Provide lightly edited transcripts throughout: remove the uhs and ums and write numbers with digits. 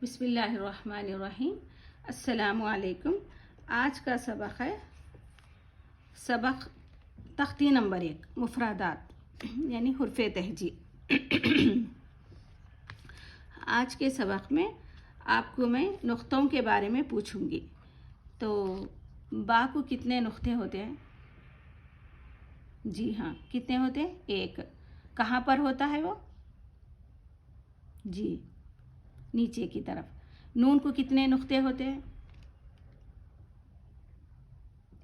बिस्मिल्लाहिर्रहमानिर्रहीम। अस्सलामु अलैकुम। आज का सबक है सबक तख्ती नंबर 1 मुफरादात यानी हुर्फ़े तहजी। आज के सबक में आपको मैं नुक्तों के बारे में पूछूंगी। तो बा को कितने नुक्ते होते हैं? जी हाँ, कितने होते हैं? 1। कहाँ पर होता है वो? जी, नीचे की तरफ। नून को कितने नुक्ते होते हैं?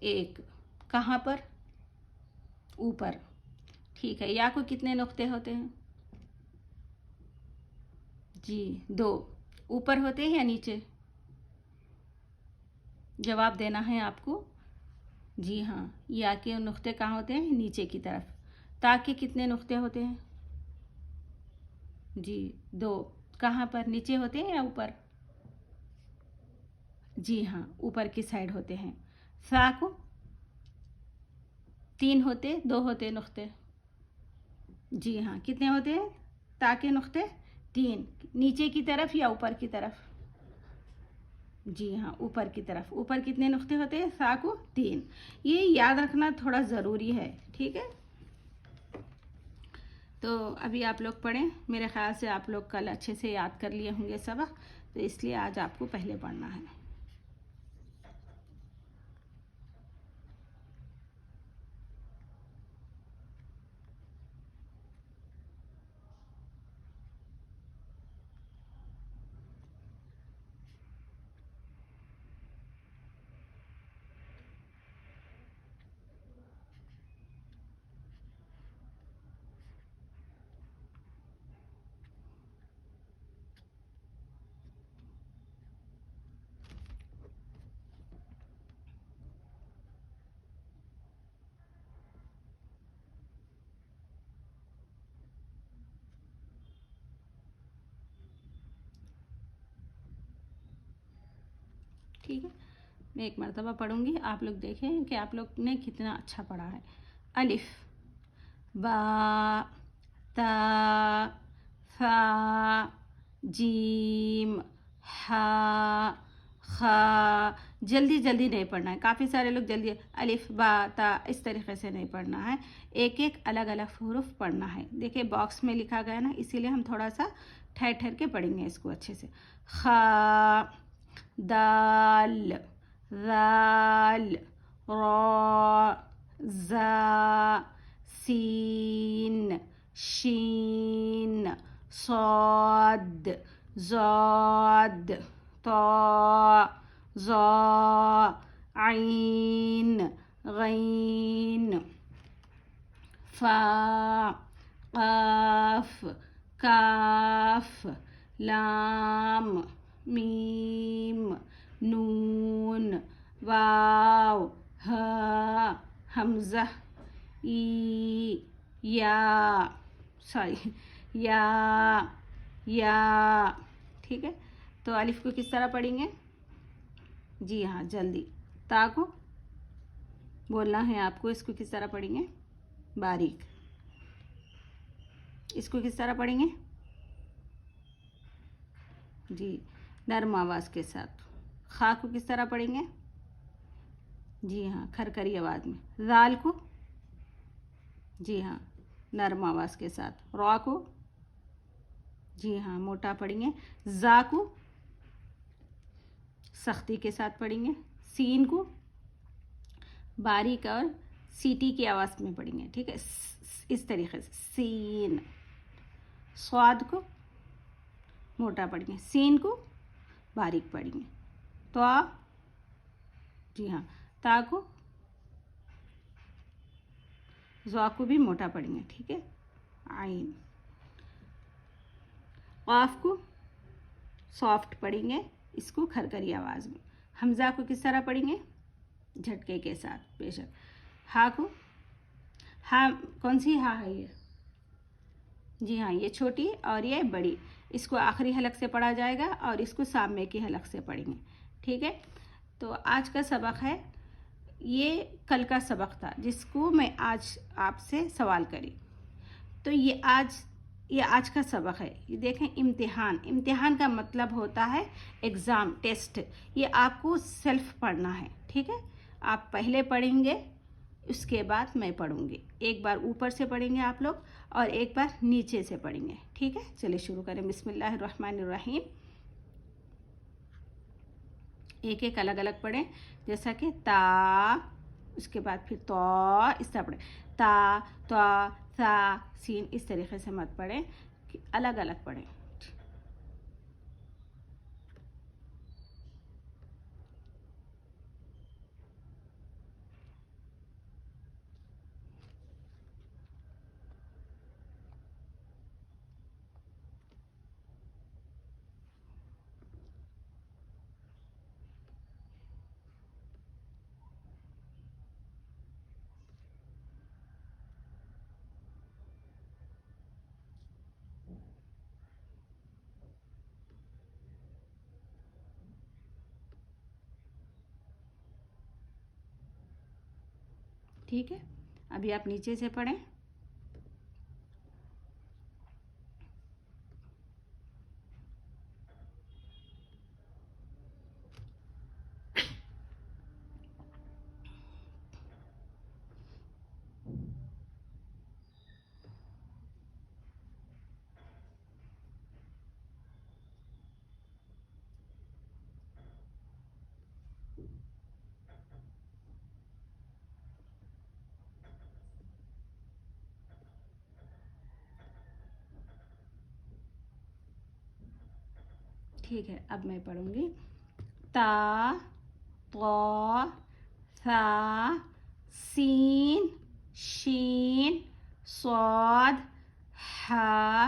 1। कहाँ पर? ऊपर। ठीक है। या को कितने नुक्ते होते हैं? जी 2। ऊपर होते हैं या नीचे? जवाब देना है आपको। जी हाँ, या के नुक्ते कहाँ होते हैं? नीचे की तरफ। ता के कितने नुक्ते होते हैं? जी 2। कहाँ पर? नीचे होते हैं या ऊपर? जी हाँ, ऊपर की साइड होते हैं। सा को 3 होते, 2 होते नुक्ते। जी हाँ, कितने होते हैं ता के नुक्ते? 3। नीचे की तरफ या ऊपर की तरफ? जी हाँ, ऊपर की तरफ। ऊपर कितने नुक्ते होते हैं? सा को 3। ये याद रखना थोड़ा ज़रूरी है, ठीक है। तो अभी आप लोग पढ़ें। मेरे ख्याल से आप लोग कल अच्छे से याद कर लिए होंगे सबक, तो इसलिए आज आपको पहले पढ़ना है। ठीक है, मैं एक मरतबा पढ़ूंगी, आप लोग देखें कि आप लोग ने कितना अच्छा पढ़ा है। अलिफ, बा, ता, सा, जीम, हा, खा। जल्दी जल्दी नहीं पढ़ना है। काफ़ी सारे लोग जल्दी अलिफ बा ता इस तरीके से नहीं पढ़ना है। एक एक अलग अलग हुरूफ पढ़ना है। देखिए बॉक्स में लिखा गया ना, इसीलिए हम थोड़ा सा ठहर ठहर के पढ़ेंगे इसको अच्छे से। खा, दाल, राल, रा, जा, सीन, शीन, सौद, ज़ाद, ता, ज़ा, आइन, गैन, फा, काफ, काफ, लाम, मीम, नून, वाव, हा, हमज़ा, ई, या, सॉरी, या। ठीक है, तो अलिफ को किस तरह पढ़ेंगे? जी हाँ, जल्दी। ता को बोलना है आपको, इसको किस तरह पढ़ेंगे? बारीक। इसको किस तरह पढ़ेंगे? जी, नर्म आवाज़ के साथ। खा को किस तरह पढ़ेंगे? जी हाँ, खरखरी आवाज़ में। जाल को जी हाँ, नर्म आवाज़ के साथ। रा को जी हाँ, मोटा पढ़ेंगे। जा को सख्ती के साथ पढ़ेंगे। सीन को बारीक और सीटी की आवाज़ में पढ़ेंगे, ठीक है, इस तरीके से। सीन। स्वाद को मोटा पढ़ेंगे, सीन को बारीक पढ़ेंगे। तो आप जी हाँ, ता को ज़ा को भी मोटा पढ़ेंगे, ठीक है। आइन। क़ाफ को सॉफ्ट पढ़ेंगे, इसको खरखरी आवाज़ में। हमज़ा को किस तरह पढ़ेंगे? झटके के साथ, बेशक। हा को, हा कौन सी हा है ये? जी हाँ, ये छोटी और ये बड़ी। इसको आखिरी हलक से पढ़ा जाएगा और इसको सामने की हलक से पढ़ेंगे, ठीक है। तो आज का सबक है, ये कल का सबक था जिसको मैं आज आपसे सवाल करी। तो ये आज ये आज का सबक है। ये देखें, इम्तिहान, इम्तिहान का मतलब होता है एग्ज़ाम, टेस्ट। ये आपको सेल्फ पढ़ना है, ठीक है। आप पहले पढ़ेंगे, उसके बाद मैं पढ़ूंगी। एक बार ऊपर से पढ़ेंगे आप लोग और एक बार नीचे से पढ़ेंगे, ठीक है। चलिए शुरू करें। बिस्मिल्लाहिर्रहमानिर्रहीम। एक एक अलग अलग पढ़ें, जैसा कि ता, उसके बाद फिर तो, इस तरह पढ़ें। ता, तो, सा, सीन, इस तरीके से मत पढ़ें, अलग अलग पढ़ें। ठीक है, अभी आप नीचे से पढ़ें। ठीक है, अब मैं पढ़ूंगी। ता, तो, सा, सीन, शीन, स्वाद, हा,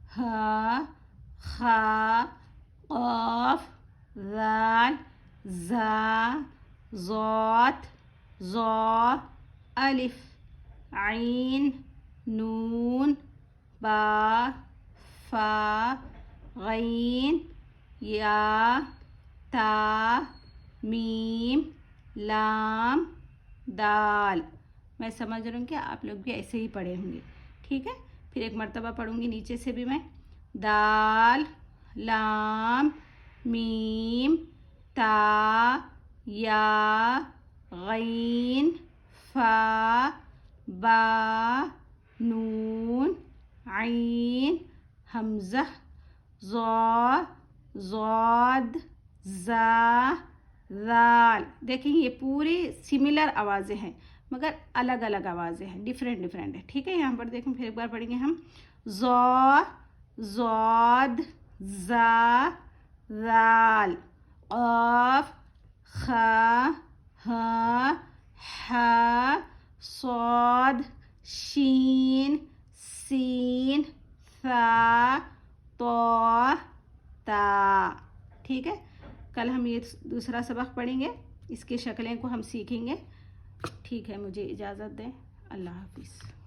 हा, खा, क़ाफ, ज़ाल, ज़ा, ज़ात, ज़ा, अलिफ, ऐन, नून, बा, फा, गैन, या, ता, मीम, लाम, दाल। मैं समझ रही हूँ कि आप लोग भी ऐसे ही पढ़े होंगे, ठीक है। फिर एक मर्तबा पढ़ूंगी नीचे से भी मैं। दाल, लाम, मीम, ता, या, गैन, फा, बा, नून, ऐन, हमज़ा, ज़ा, ज़ाद, ज़ा, ज़ाल। देखिए ये पूरी सिमिलर आवाज़ें हैं मगर अलग अलग आवाज़ें हैं, डिफरेंट डिफरेंट है, ठीक है। यहाँ पर देखें, फिर एक बार पढ़ेंगे हम। ज़ा, ज़ाद, ज़ा, ज़ाल, क़ाफ, खा, हा, हा, स्वाद, शीन, सीन, सा, तो, ता। ठीक है, कल हम ये दूसरा सबक पढ़ेंगे, इसकी शक्लें को हम सीखेंगे। ठीक है, मुझे इजाज़त दें। अल्लाह हाफिज़।